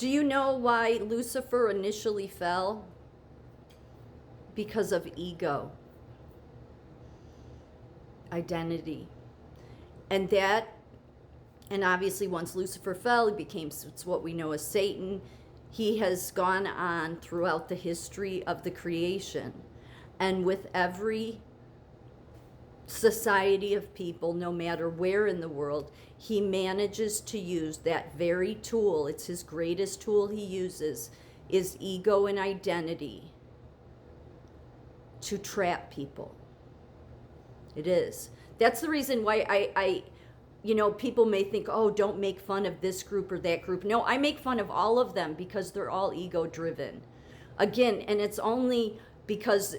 Do you know why Lucifer initially fell? Because of ego, identity. And obviously once Lucifer fell, he became it's what we know as Satan. He has gone on throughout the history of the creation. And with every society of people, no matter where in the world, he manages to use that very tool. It's his greatest tool he uses, is ego and identity, to trap people. It is. That's the reason why I people may think, oh, don't make fun of this group or that group. No, I make fun of all of them because they're all ego driven. Again, and it's only because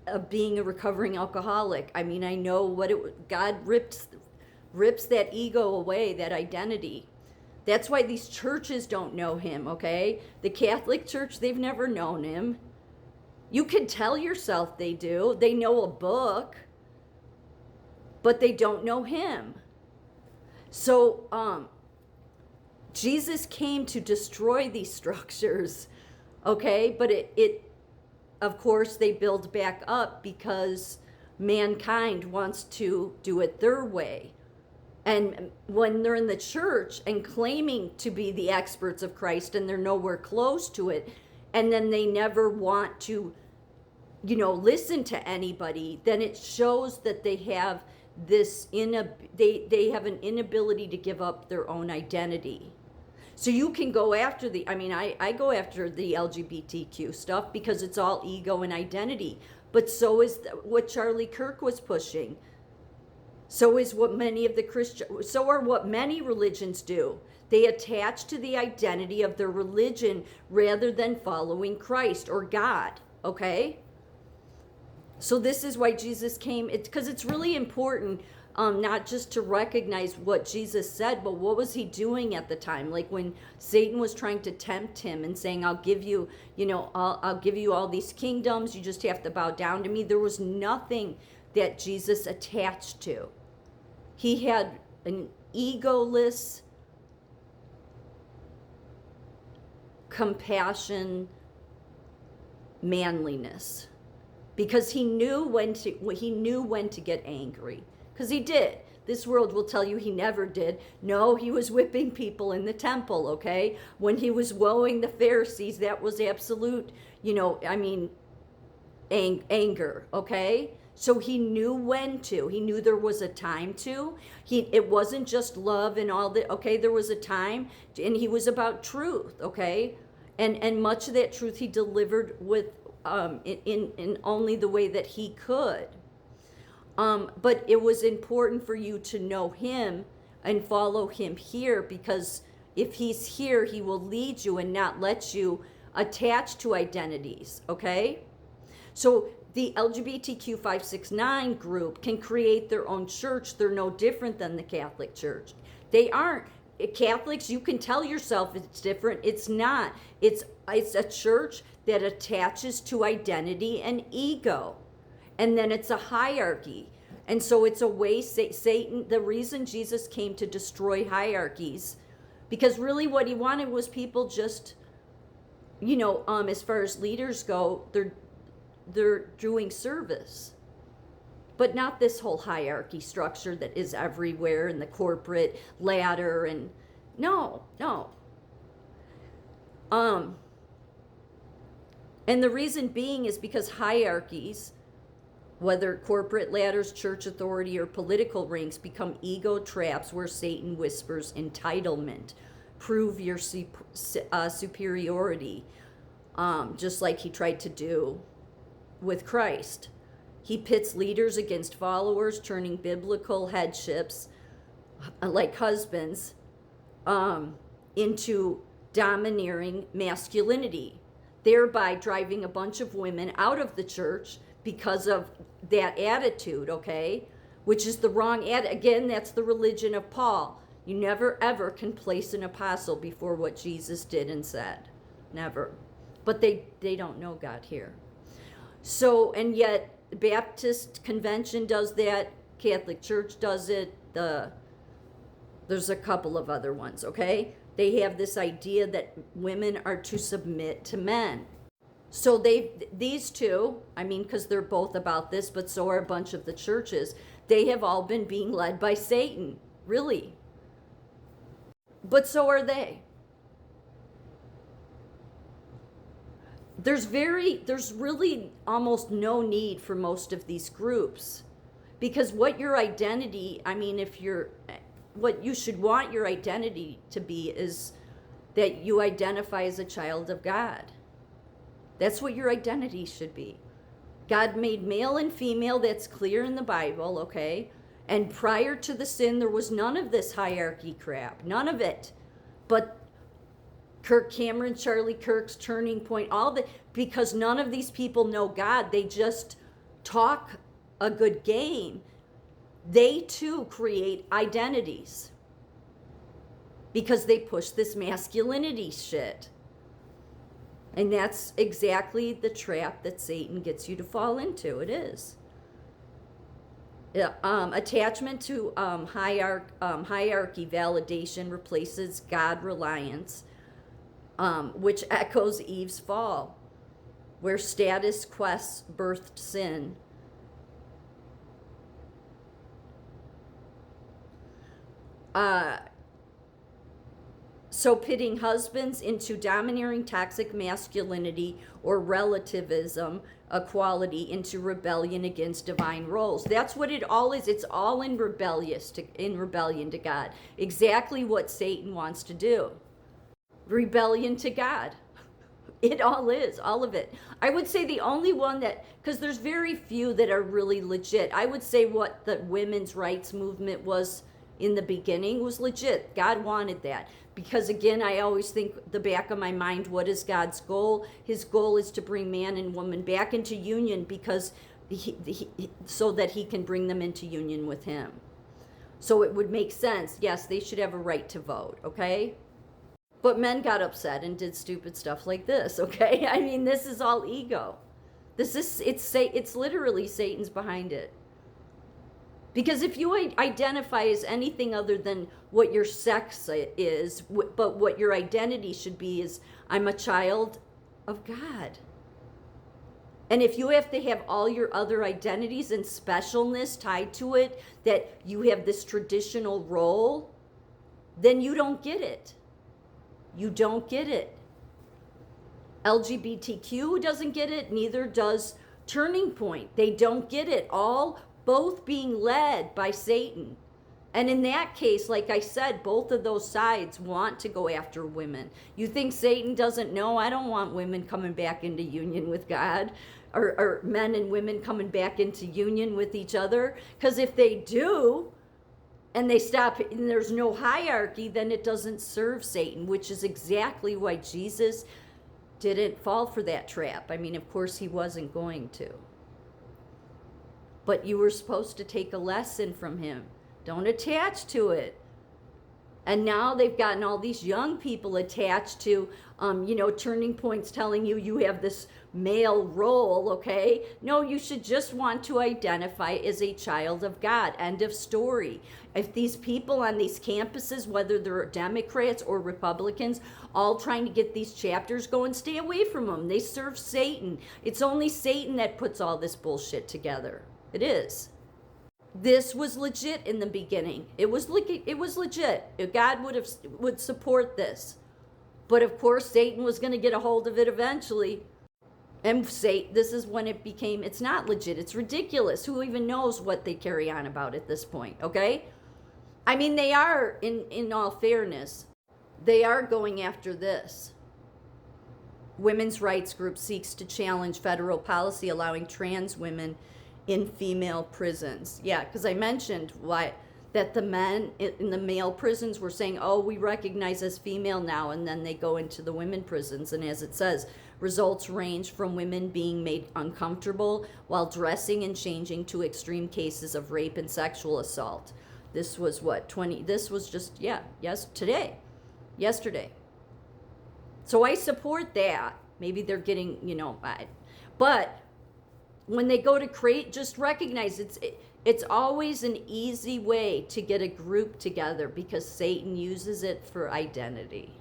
of being a recovering alcoholic. I mean, I know God rips that ego away, that identity. That's why these churches don't know him, okay? The Catholic Church, they've never known him. You can tell yourself they do. They know a book, but they don't know him. So Jesus came to destroy these structures, okay? But it of course, they build back up because mankind wants to do it their way. And when they're in the church and claiming to be the experts of Christ and they're nowhere close to it, and then they never want to, listen to anybody, then it shows that they have they have an inability to give up their own identity. So you can go after I go after the LGBTQ stuff because it's all ego and identity. But so is what Charlie Kirk was pushing. So is what what many religions do. They attach to the identity of their religion rather than following Christ or God, okay? So this is why Jesus came. It's because it's really important, not just to recognize what Jesus said, but what was he doing at the time? Like when Satan was trying to tempt him and saying, I'll give you, I'll give you all these kingdoms. You just have to bow down to me. There was nothing that Jesus attached to. He had an egoless compassion, manliness. Because he knew when to get angry. Because he did. This world will tell you he never did. No, he was whipping people in the temple, okay? When he was woeing the Pharisees, that was absolute, anger, okay? So he knew when to. He knew there was a time to. It wasn't just love and all that, okay? There was a time, and he was about truth, okay? And much of that truth he delivered with in only the way that he could. But it was important for you to know him and follow him here, because if he's here, he will lead you and not let you attach to identities, okay? So the LGBTQ 569 group can create their own church. They're no different than the Catholic Church. They aren't. Catholics, you can tell yourself it's different. It's not. It's a church that attaches to identity and ego. And then it's a hierarchy. And so it's a way Satan, the reason Jesus came to destroy hierarchies, because really what he wanted was people just, as far as leaders go, they're doing service. But not this whole hierarchy structure that is everywhere in the corporate ladder and no. And the reason being is because hierarchies, whether corporate ladders, church authority, or political ranks, become ego traps where Satan whispers entitlement, prove your superiority, just like he tried to do with Christ. He pits leaders against followers, turning biblical headships, like husbands, into domineering masculinity, thereby driving a bunch of women out of the church because of that attitude, okay? Which is the wrong attitude. Again, that's the religion of Paul. You never ever can place an apostle before what Jesus did and said. Never. But they don't know God here. So, and yet, the Baptist Convention does that, Catholic Church does it, there's a couple of other ones, okay? They have this idea that women are to submit to men. So these two, I mean, because they're both about this, but so are a bunch of the churches, they have all been being led by Satan, really. But so are they. There's really almost no need for most of these groups, because what your identity, I mean, what you should want your identity to be is that you identify as a child of God. That's what your identity should be. God made male and female, that's clear in the Bible, okay? And prior to the sin, there was none of this hierarchy crap, none of it. But Kirk Cameron, Charlie Kirk's Turning Point, because none of these people know God, they just talk a good game. They too create identities because they push this masculinity shit. And that's exactly the trap that Satan gets you to fall into. It is. Attachment to hierarchy validation replaces God reliance, which echoes Eve's fall, where status quests birthed sin. So pitting husbands into domineering toxic masculinity or relativism, equality, into rebellion against divine roles. That's what it all is. It's all in rebellion to God. Exactly what Satan wants to do. Rebellion to God. It all is, all of it. I would say the only one because there's very few that are really legit. I would say what the women's rights movement was in the beginning was legit. God wanted that. Because again, I always think the back of my mind, what is God's goal? His goal is to bring man and woman back into union because so that he can bring them into union with him. So it would make sense. Yes, they should have a right to vote, okay? But men got upset and did stupid stuff like this, okay? I mean, this is all ego. It's literally Satan's behind it. Because if you identify as anything other than what your sex is, but what your identity should be is, I'm a child of God. And if you have to have all your other identities and specialness tied to it, that you have this traditional role, then you don't get it. You don't get it. LGBTQ doesn't get it, neither does Turning Point. They don't get it. Both being led by Satan. And in that case, like I said, both of those sides want to go after women. You think Satan doesn't know? I don't want women coming back into union with God, or men and women coming back into union with each other. Because if they do, and they stop, and there's no hierarchy, then it doesn't serve Satan, which is exactly why Jesus didn't fall for that trap. I mean, of course he wasn't going to. But you were supposed to take a lesson from him. Don't attach to it. And now they've gotten all these young people attached to, Turning Point's telling you have this male role, okay? No, you should just want to identify as a child of God. End of story. If these people on these campuses, whether they're Democrats or Republicans, all trying to get these chapters going, stay away from them. They serve Satan. It's only Satan that puts all this bullshit together. It is. This was legit in the beginning. It was legit. God would support this. But of course, Satan was going to get a hold of it eventually. And this is when it's not legit. It's ridiculous. Who even knows what they carry on about at this point, okay? I mean, they are, in all fairness, they are going after this. Women's rights group seeks to challenge federal policy allowing trans women in female prisons. Yeah, because I mentioned that the men in the male prisons were saying, oh, we recognize as female now, and then they go into the women prisons, and as it says, results range from women being made uncomfortable while dressing and changing to extreme cases of rape and sexual assault. This was this was just, yesterday. So I support that. Maybe they're getting, but when they go to create, just recognize It's always an easy way to get a group together because Satan uses it for identity.